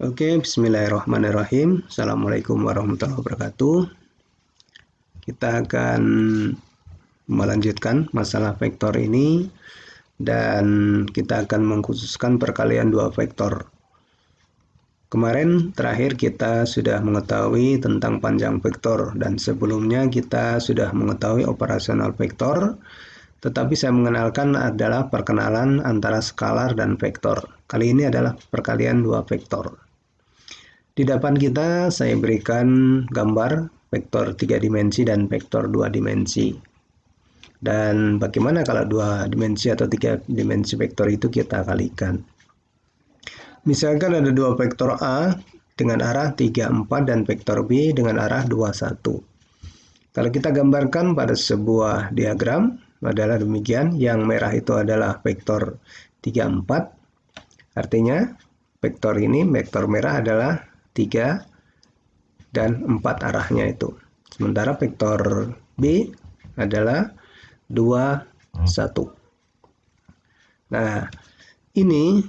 Oke, bismillahirrahmanirrahim. Assalamualaikum warahmatullahi wabarakatuh. Kita akan melanjutkan masalah vektor ini dan kita akan mengkhususkan perkalian dua vektor. Kemarin terakhir kita sudah mengetahui tentang panjang vektor dan sebelumnya kita sudah mengetahui operasional vektor, tetapi saya mengenalkan adalah perkenalan antara skalar dan vektor. Kali ini adalah perkalian dua vektor. Di depan kita saya berikan gambar vektor 3 dimensi dan vektor 2 dimensi. Dan bagaimana kalau 2 dimensi atau 3 dimensi vektor itu kita kalikan. Misalkan ada dua vektor A dengan arah 3, 4 dan vektor B dengan arah 2, 1. Kalau kita gambarkan pada sebuah diagram adalah demikian, yang merah itu adalah vektor 3, 4. Artinya vektor ini, vektor merah adalah 3 dan 4 arahnya itu. Sementara vektor B adalah 2, 1. Nah, ini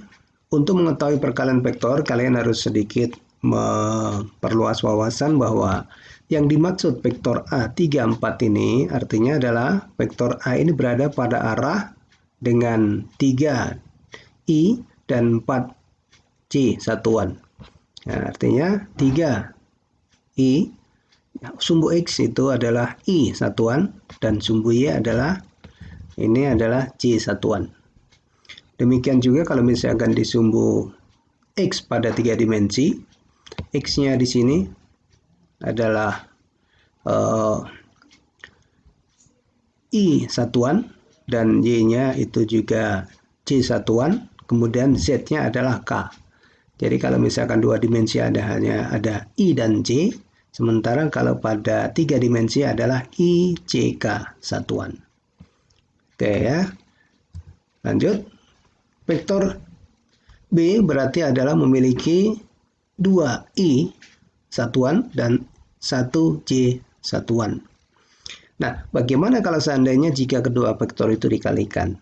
untuk mengetahui perkalian vektor, kalian harus sedikit memperluas wawasan bahwa yang dimaksud vektor A 3, 4 ini artinya adalah vektor A ini berada pada arah dengan 3 I dan 4 C satuan. Nah, artinya 3 I, sumbu X itu adalah I satuan dan sumbu Y adalah C satuan. Demikian juga kalau misalkan di sumbu X pada 3 dimensi, X-nya di sini adalah I satuan dan Y-nya itu juga C satuan, kemudian Z-nya adalah K. Jadi kalau misalkan 2 dimensi hanya ada I dan C, sementara kalau pada 3 dimensi adalah I, C, K satuan. Oke ya. Lanjut. Vektor B berarti adalah memiliki 2 I satuan dan 1 C satuan. Nah, bagaimana kalau seandainya jika kedua vektor itu dikalikan?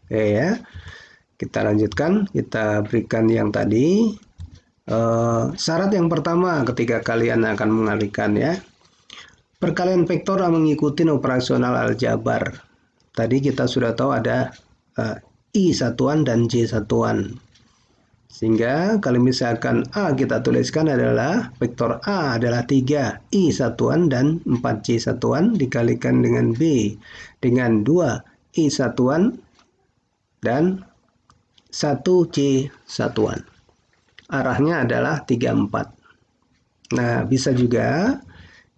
Oke ya. Kita lanjutkan, kita berikan yang tadi. Syarat yang pertama ketika kalian akan mengalihkan ya. Perkalian vektor mengikuti operasional aljabar. Tadi kita sudah tahu ada I satuan dan J satuan. Sehingga kalau misalkan A kita tuliskan adalah vektor A adalah 3 I satuan dan 4 J satuan dikalikan dengan B dengan 2 I satuan dan 1 C satuan. Arahnya adalah 3, 4. Nah, bisa juga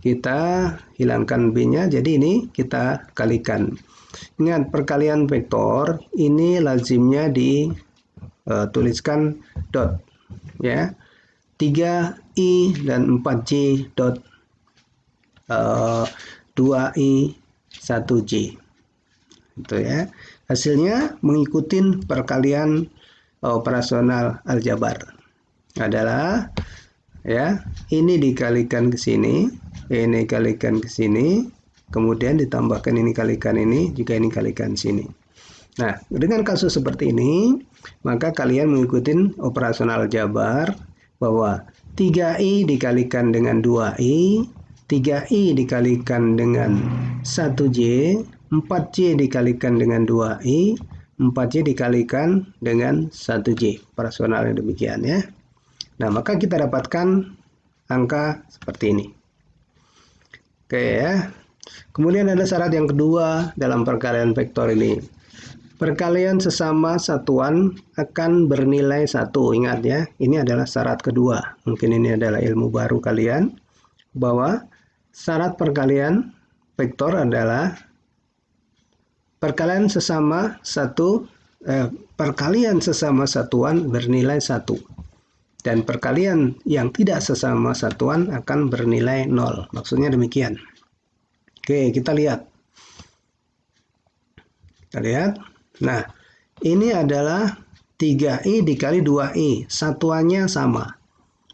kita hilangkan B-nya, jadi ini kita kalikan. Ingat, perkalian vektor ini lazimnya dituliskan dot ya. 3I dan 4J dot 2I 1J. Itu ya. Hasilnya mengikuti perkalian operasional aljabar. Adalah ya, ini dikalikan ke sini, ini kalikan ke sini, kemudian ditambahkan ini kalikan ini, juga ini kalikan sini. Nah, dengan kasus seperti ini, maka kalian mengikuti operasional aljabar bahwa 3I dikalikan dengan 2I, 3I dikalikan dengan 1J, 4J dikalikan dengan 2I, 4J dikalikan dengan 1J. Operasionalnya demikian ya. Nah, maka kita dapatkan angka seperti ini. Oke ya. Kemudian ada syarat yang kedua dalam perkalian vektor ini. Perkalian sesama satuan akan bernilai 1. Ingat ya, ini adalah syarat kedua. Mungkin ini adalah ilmu baru kalian, bahwa syarat perkalian vektor adalah perkalian sesama satuan bernilai 1. Dan perkalian yang tidak sesama satuan akan bernilai 0. Maksudnya demikian. Oke, kita lihat. Nah, ini adalah 3I dikali 2I. Satuannya sama.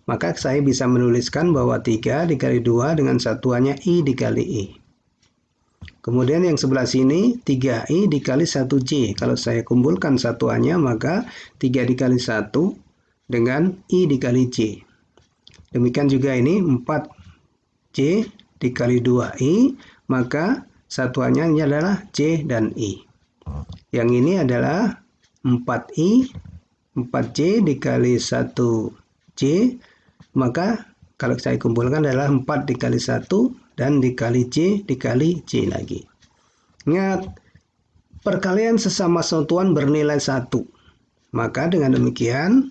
Maka saya bisa menuliskan bahwa 3 dikali 2 dengan satuannya I dikali I. Kemudian yang sebelah sini 3I dikali 1J. Kalau saya kumpulkan satuannya maka 3 dikali 1 dengan I dikali J. Demikian juga ini 4J dikali 2I, maka satuannya ini adalah J dan I. Yang ini adalah 4J dikali 1J, maka kalau saya kumpulkan adalah 4 dikali 1 dan dikali J dikali J lagi. Ingat, perkalian sesama satuan bernilai 1. Maka dengan demikian,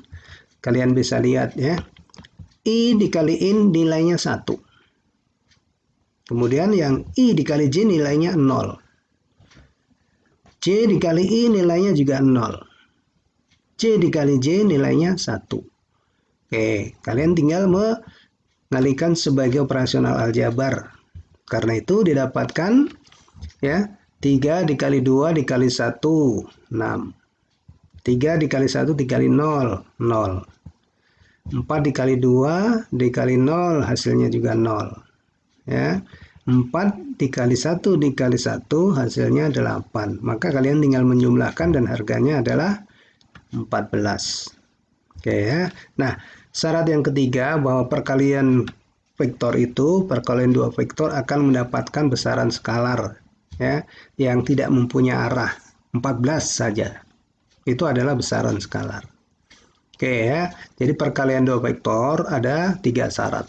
kalian bisa lihat ya, I dikali I nilainya 1. Kemudian yang I dikali J nilainya 0. J dikali I nilainya juga 0. J dikali J nilainya 1. Oke, kalian tinggal mengalihkan sebagai operasional aljabar. Karena itu didapatkan ya 3 dikali 2 dikali 1, 6. 3 dikali 1 dikali 0, 0. 4 dikali 2 dikali 0 hasilnya juga 0. Ya. 4 dikali 1 dikali 1 hasilnya 8. Maka kalian tinggal menjumlahkan dan harganya adalah 14. Oke ya. Nah, syarat yang ketiga bahwa perkalian vektor itu, perkalian dua vektor akan mendapatkan besaran skalar ya, yang tidak mempunyai arah. 14 saja. Itu adalah besaran skalar. Oke ya, jadi perkalian dua vektor ada 3 syarat.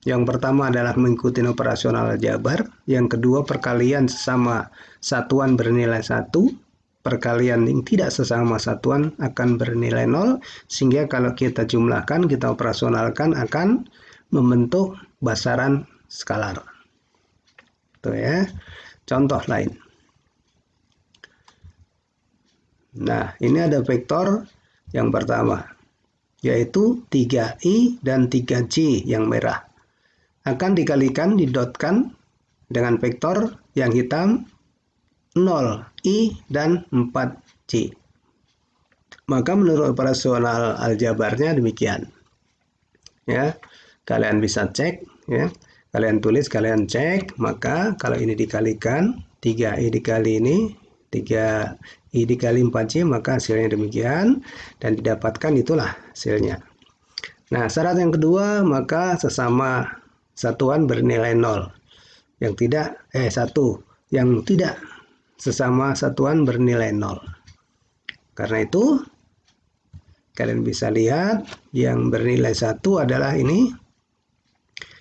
Yang pertama adalah mengikuti operasional aljabar. Yang kedua, perkalian sesama satuan bernilai 1. Perkalian yang tidak sesama satuan akan bernilai 0. Sehingga kalau kita jumlahkan, kita operasionalkan akan membentuk besaran skalar. Itu ya. Contoh lain. Nah, ini ada vektor yang pertama, yaitu 3I dan 3J yang merah. Akan dikalikan, didotkan dengan vektor yang hitam 0I dan 4J. Maka menurut operasional aljabarnya demikian. Ya, kalian bisa cek ya. Kalian tulis, kalian cek, maka kalau ini dikalikan 3I dikali ini 3I dikali 4J, maka hasilnya demikian dan didapatkan itulah hasilnya. Nah, syarat yang kedua, maka sesama satuan bernilai 0. Yang tidak 1, yang tidak sesama satuan bernilai 0. Karena itu kalian bisa lihat yang bernilai 1 adalah ini.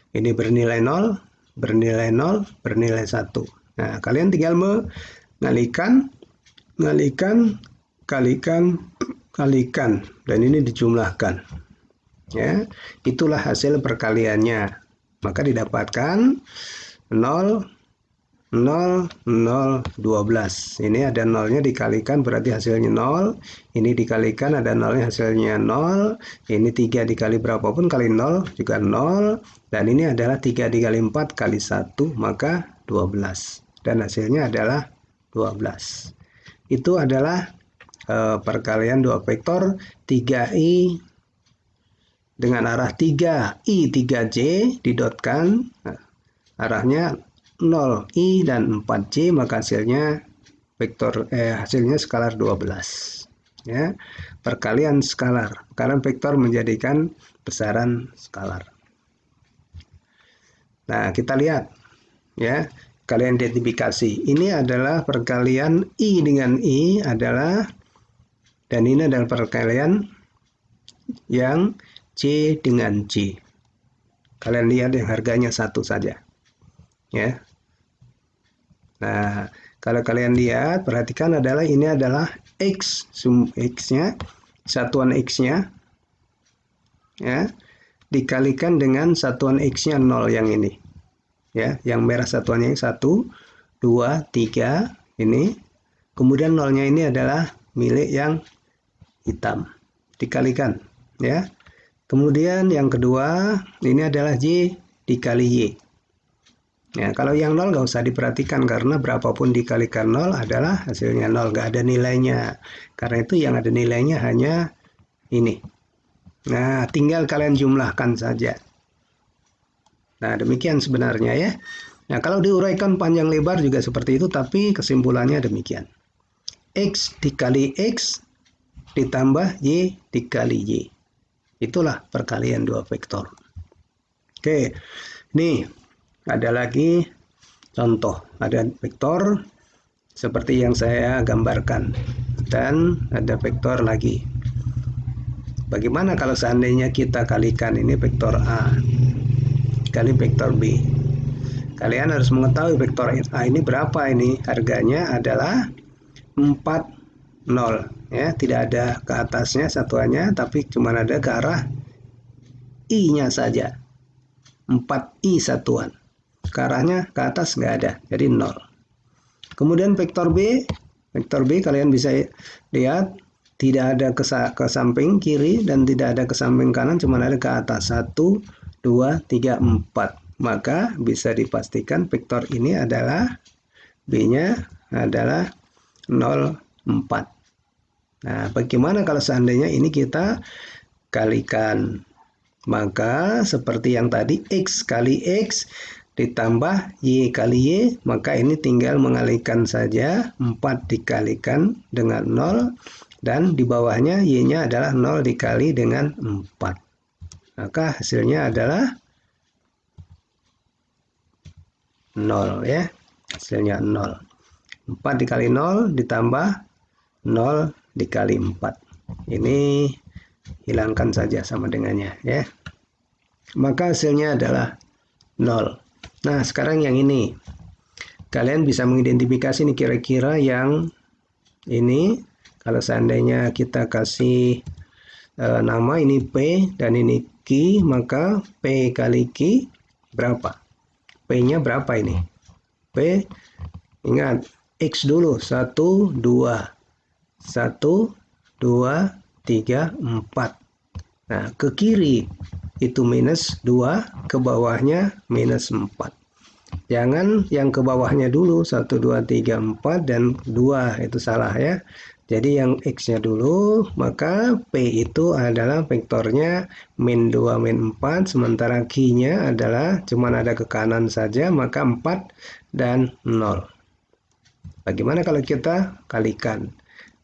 Ini bernilai 0, bernilai 0, bernilai 1. Nah, kalian tinggal mengalihkan, kalikan, dan ini dijumlahkan. Ya, itulah hasil perkaliannya. Maka didapatkan 0, 0, 0, 12. Ini ada nolnya dikalikan berarti hasilnya 0. Ini dikalikan ada nolnya hasilnya 0. Ini 3 dikali berapapun kali 0 juga 0. Dan ini adalah 3 dikali 4 kali 1 maka 12. Dan hasilnya adalah 12. Itu adalah perkalian dua vektor 3I dengan arah 3I 3J didotkan. Nah, arahnya 0I dan 4J, maka hasilnya hasilnya skalar 12. Ya, perkalian skalar. Perkalian vektor menjadikan besaran skalar. Nah, kita lihat ya, kalian identifikasi. Ini adalah perkalian I dengan I adalah, dan ini adalah perkalian yang C dengan C. Kalian lihat yang harganya 1 saja. Ya. Nah, kalau kalian lihat, perhatikan adalah ini adalah X, sum X-nya, satuan X-nya, ya, dikalikan dengan satuan X-nya 0 yang ini. Ya, yang merah satuannya 1, 2, 3, ini. Kemudian 0-nya ini adalah milik yang hitam. Dikalikan, ya. Kemudian yang kedua, ini adalah J dikali Y. Ya, kalau yang 0 nggak usah diperhatikan karena berapapun dikalikan 0 adalah hasilnya 0, nggak ada nilainya. Karena itu yang ada nilainya hanya ini. Nah, tinggal kalian jumlahkan saja. Nah, demikian sebenarnya ya. Nah, kalau diuraikan panjang lebar juga seperti itu, tapi kesimpulannya demikian. X dikali X ditambah Y dikali Y. Itulah perkalian dua vektor. Oke, nih ada lagi contoh. Ada vektor seperti yang saya gambarkan. Dan ada vektor lagi. Bagaimana kalau seandainya kita kalikan ini vektor A kali vektor B? Kalian harus mengetahui vektor A ini berapa ini. Harganya adalah 40. Ya, tidak ada ke atasnya satuannya, tapi cuma ada ke arah I-nya saja. 4I satuan. Ke arahnya ke atas nggak ada, jadi 0. Kemudian vektor B kalian bisa lihat tidak ada ke samping kiri dan tidak ada ke samping kanan, cuma ada ke atas. 1, 2, 3, 4. Maka bisa dipastikan vektor ini adalah B-nya adalah 0, 4. Nah, bagaimana kalau seandainya ini kita kalikan? Maka seperti yang tadi, X kali X ditambah Y kali Y, maka ini tinggal mengalihkan saja. 4 dikalikan dengan 0, dan di bawahnya Y-nya adalah 0 dikali dengan 4. Maka hasilnya adalah 0 ya. Hasilnya 0. 4 dikali 0 ditambah 0 dikali 4. Ini hilangkan saja sama dengannya ya. Maka hasilnya adalah 0. Nah, sekarang yang ini. Kalian bisa mengidentifikasi nih kira-kira yang ini. Kalau seandainya kita kasih nama ini P dan ini Q, maka P kali Q berapa? P-nya berapa ini? P, ingat, X dulu. 1, 2. 1, 2, 3, 4. Nah, ke kiri itu minus 2, ke bawahnya minus 4. Jangan yang ke bawahnya dulu, 1, 2, 3, 4, dan 2, itu salah ya. Jadi yang X-nya dulu, maka P itu adalah vektornya min 2, min 4, sementara Q-nya adalah cuma ada ke kanan saja, maka 4 dan 0. Bagaimana kalau kita kalikan?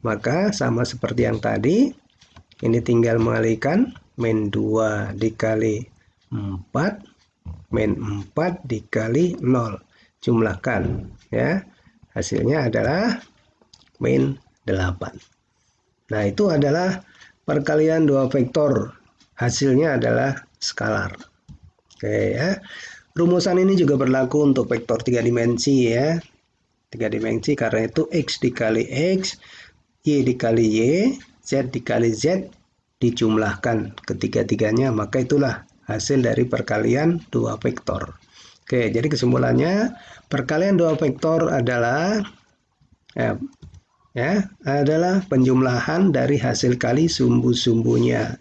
Maka sama seperti yang tadi, ini tinggal mengalihkan, min 2 dikali 4, min 4 dikali 0. Jumlahkan ya. Hasilnya adalah min 8. Nah, itu adalah perkalian dua vektor. Hasilnya adalah skalar. Oke ya. Rumusan ini juga berlaku untuk vektor 3 dimensi ya. 3 dimensi karena itu X dikali X, Y dikali Y, Z dikali Z dijumlahkan ketiga-tiganya, maka itulah hasil dari perkalian dua vektor. Oke, jadi kesimpulannya perkalian dua vektor adalah adalah penjumlahan dari hasil kali sumbu-sumbunya.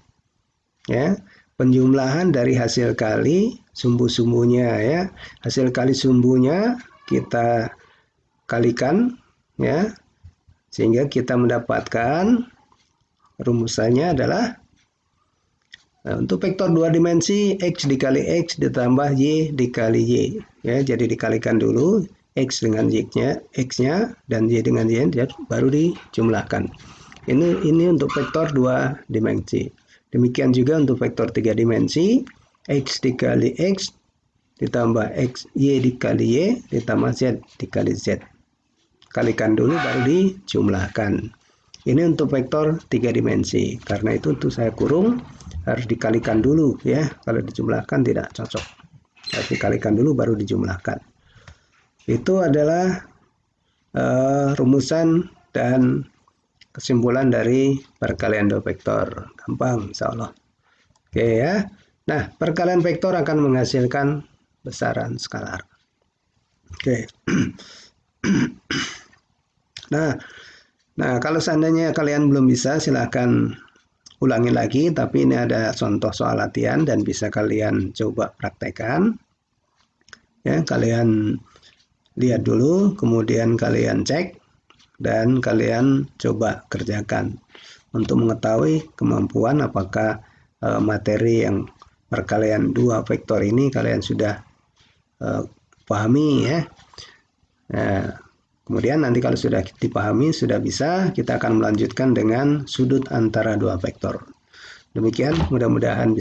Ya, penjumlahan dari hasil kali sumbu-sumbunya ya. Hasil kali sumbunya kita kalikan ya, sehingga kita mendapatkan rumusannya adalah untuk vektor 2 dimensi X dikali X ditambah Y dikali Y ya. Jadi dikalikan dulu X dengan Y-nya, X-nya dan Y dengan Y, baru dijumlahkan. Ini untuk vektor 2 dimensi. Demikian juga untuk vektor 3 dimensi, X dikali X ditambah X, Y dikali Y ditambah Z dikali Z. Kalikan dulu baru dijumlahkan. Ini untuk vektor 3 dimensi. Karena itu untuk saya kurung harus dikalikan dulu ya. Kalau dijumlahkan tidak cocok. Harus dikalikan dulu baru dijumlahkan. Itu adalah rumusan dan kesimpulan dari perkalian dua vektor. Gampang insya Allah. Oke ya. Nah, perkalian vektor akan menghasilkan besaran skalar. Oke. Nah, kalau seandainya kalian belum bisa, silahkan ulangi lagi. Tapi ini ada contoh soal latihan dan bisa kalian coba praktekkan. Ya, kalian lihat dulu, kemudian kalian cek, dan kalian coba kerjakan untuk mengetahui kemampuan apakah materi yang perkalian dua vektor ini kalian sudah pahami ya. Nah, kemudian nanti kalau sudah dipahami, sudah bisa, kita akan melanjutkan dengan sudut antara dua vektor. Demikian, mudah-mudahan